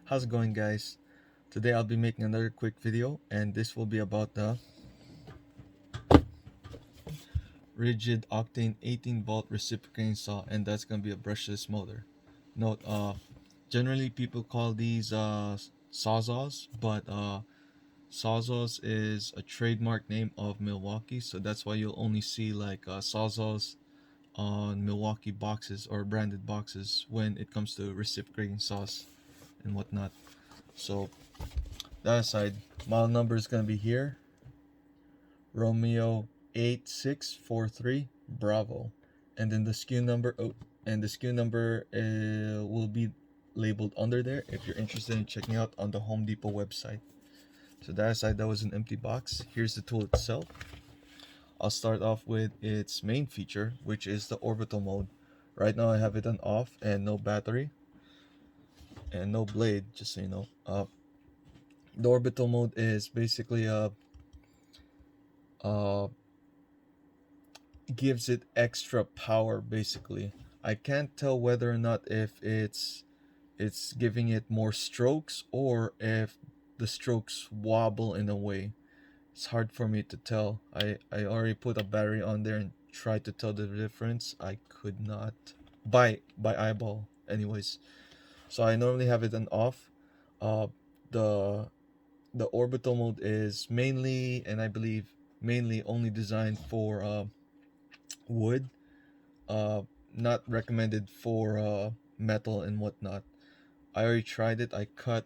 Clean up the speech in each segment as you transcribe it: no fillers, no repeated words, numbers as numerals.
How's it going, guys? Today I'll be making another quick video, and this will be about the RIDGID Octane 18-volt reciprocating saw, and that's gonna be a brushless motor. Note, generally people call these sawzalls, but sawzalls is a trademark name of Milwaukee, so that's why you'll only see like sawzalls on Milwaukee boxes or branded boxes when it comes to reciprocating saws and whatnot. So that aside, model number is going to be here, Romeo 8643 Bravo, and then the SKU number will be labeled under there if you're interested in checking out on the Home Depot website. So that aside, that was an empty box. Here's the tool itself. I'll start off with its main feature, which is the orbital mode. Right now I have it on off and no battery and no blade, just so you know. The orbital mode is basically gives it extra power. Basically, I can't tell whether or not if it's giving it more strokes or if the strokes wobble in a way. It's hard for me to tell. I already put a battery on there and tried to tell the difference. I could not by eyeball anyways. So I normally have it on off. The orbital mode is mainly, and I believe mainly, only designed for wood, not recommended for metal and whatnot. I already tried it. I cut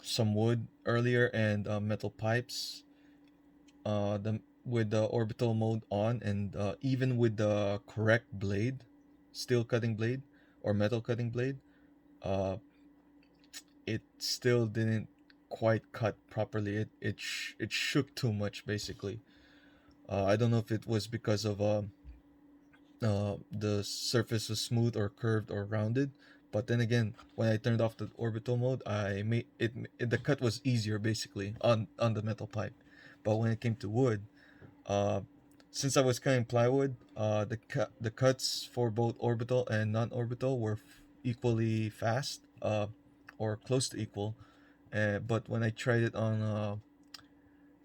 some wood earlier and metal pipes with the orbital mode on, and even with the correct blade, steel cutting blade or metal cutting blade, uh, it still didn't quite cut properly. It shook too much basically. I don't know if it was because of the surface was smooth or curved or rounded, but then again, when I turned off the orbital mode, I made the cut was easier basically on the metal pipe. But when it came to wood, uh, since I was cutting plywood, the cuts for both orbital and non-orbital were equally fast, or close to equal. But when I tried it on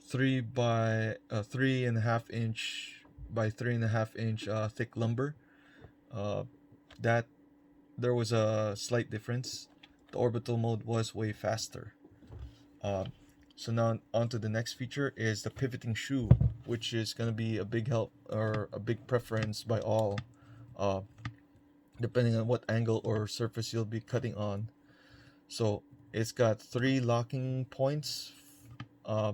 3.5 inch by 3.5 inch thick lumber, uh, that there was a slight difference. The orbital mode was way faster. Uh, so now on to the next feature is the pivoting shoe, which is going to be a big help or a big preference by all, uh, depending on what angle or surface you'll be cutting on. So it's got 3 locking points. Uh,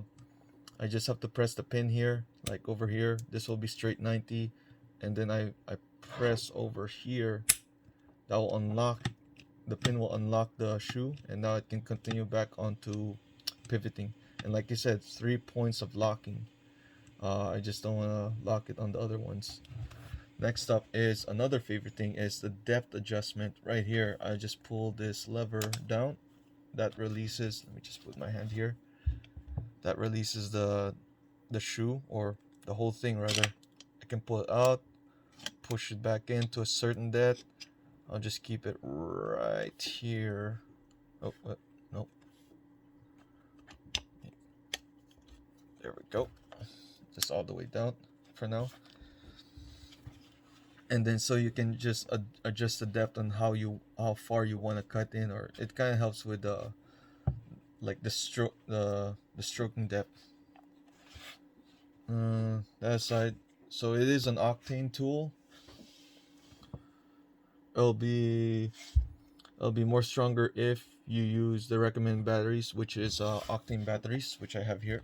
I just have to press the pin here, like over here. This will be straight 90, and then I press over here. That will unlock, the pin will unlock the shoe, and now it can continue back onto pivoting. And like you said, 3 points of locking. I just don't want to lock it on the other ones. Next up is another favorite thing is the depth adjustment. Right here, I just pull this lever down. That releases, let me just put my hand here. That releases the shoe, or the whole thing rather. I can pull it out, push it back into a certain depth. I'll just keep it right here. Oh, no. There we go. Just all the way down for now. And then so you can just adjust the depth on how far you want to cut in, or it kind of helps with like the stroking depth. That aside, so it is an Octane tool. It'll be more stronger if you use the recommended batteries, which is Octane batteries, which I have here.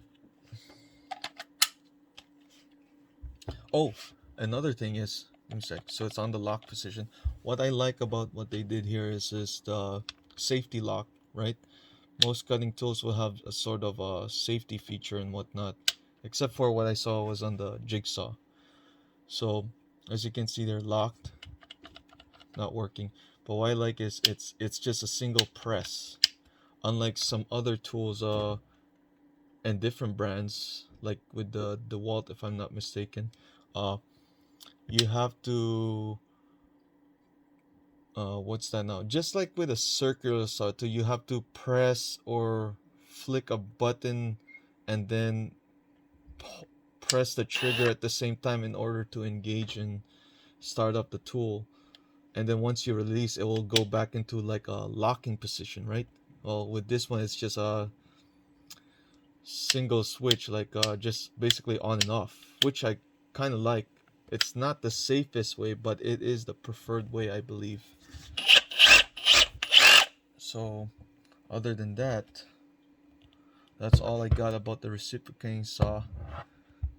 Oh, another thing is, let me check. So it's on the lock position. What I like about what they did here is the safety lock, right? Most cutting tools will have a sort of a safety feature and whatnot, except for what I saw was on the jigsaw. So as you can see, they're locked, not working. But what I like is it's just a single press, unlike some other tools and different brands, like with the DeWalt, if I'm not mistaken. You have to what's that now? Just like with a circular saw too, you have to press or flick a button and then press the trigger at the same time in order to engage and start up the tool. And then once you release, it will go back into like a locking position, right? Well, with this one, it's just a single switch, like just basically on and off, which I kind of like. It's not the safest way, but it is the preferred way, I believe. So other than that, that's all I got about the reciprocating saw.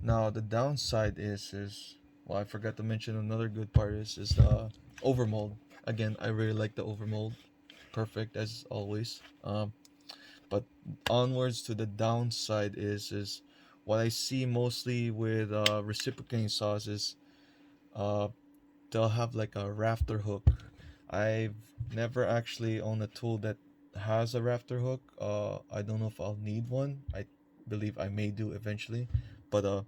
Now the downside is well, I forgot to mention another good part is the overmold. Again, I really like the overmold. Perfect as always. But onwards to the downside is what I see mostly with reciprocating saws is uh, they'll have like a rafter hook. I've never actually owned a tool that has a rafter hook. I don't know if I'll need one. I believe I may do eventually, but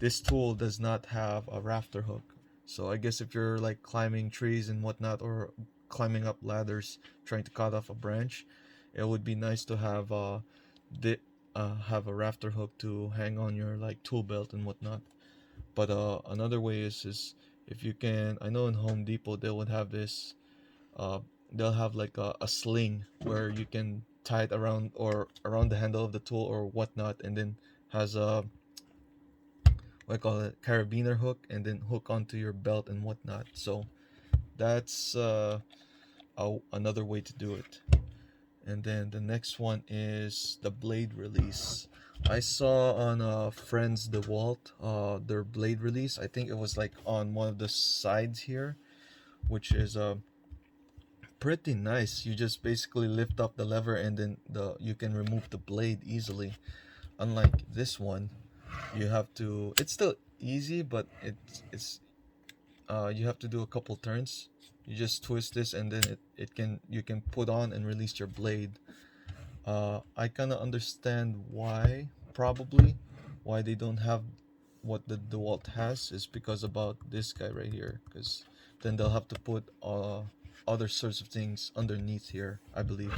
this tool does not have a rafter hook. So I guess if you're like climbing trees and whatnot, or climbing up ladders trying to cut off a branch, it would be nice to have a rafter hook to hang on your like tool belt and whatnot. But another way is if you can, I know in Home Depot they would have this. Uh, they'll have like a sling where you can tie it around or around the handle of the tool or whatnot, and then has a what I call it carabiner hook, and then hook onto your belt and whatnot. So that's another way to do it. And then the next one is the blade release. I saw on friends DeWalt their blade release. I think it was like on one of the sides here, which is pretty nice. You just basically lift up the lever and then you can remove the blade easily. Unlike this one, you have to. It's still easy, but it's you have to do a couple turns. You just twist this and then you can put on and release your blade. I kind of understand why, probably why they don't have what the DeWalt has is because about this guy right here, because then they'll have to put other sorts of things underneath here, I believe.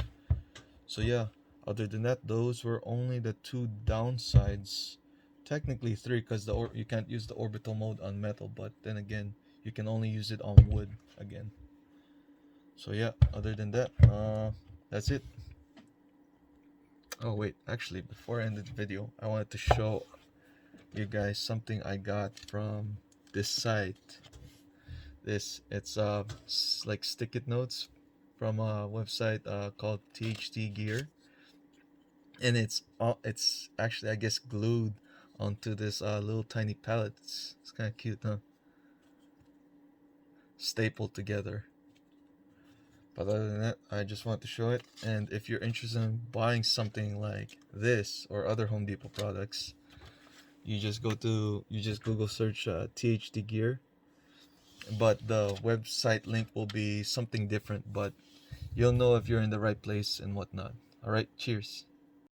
So yeah, other than that, those were only the two downsides. Technically three, because you can't use the orbital mode on metal, but then again, you can only use it on wood again. So yeah, other than that, that's it. Oh wait, actually, before I end the video, I wanted to show you guys something I got from this site. It's like stick-it notes from a website called THT Gear, and it's actually, I guess, glued onto this little tiny pallet. It's kind of cute, huh? Stapled together. But other than that, I just want to show it. And if you're interested in buying something like this or other Home Depot products, you just Google search THD Gear. But the website link will be something different, but you'll know if you're in the right place and whatnot. Alright, cheers.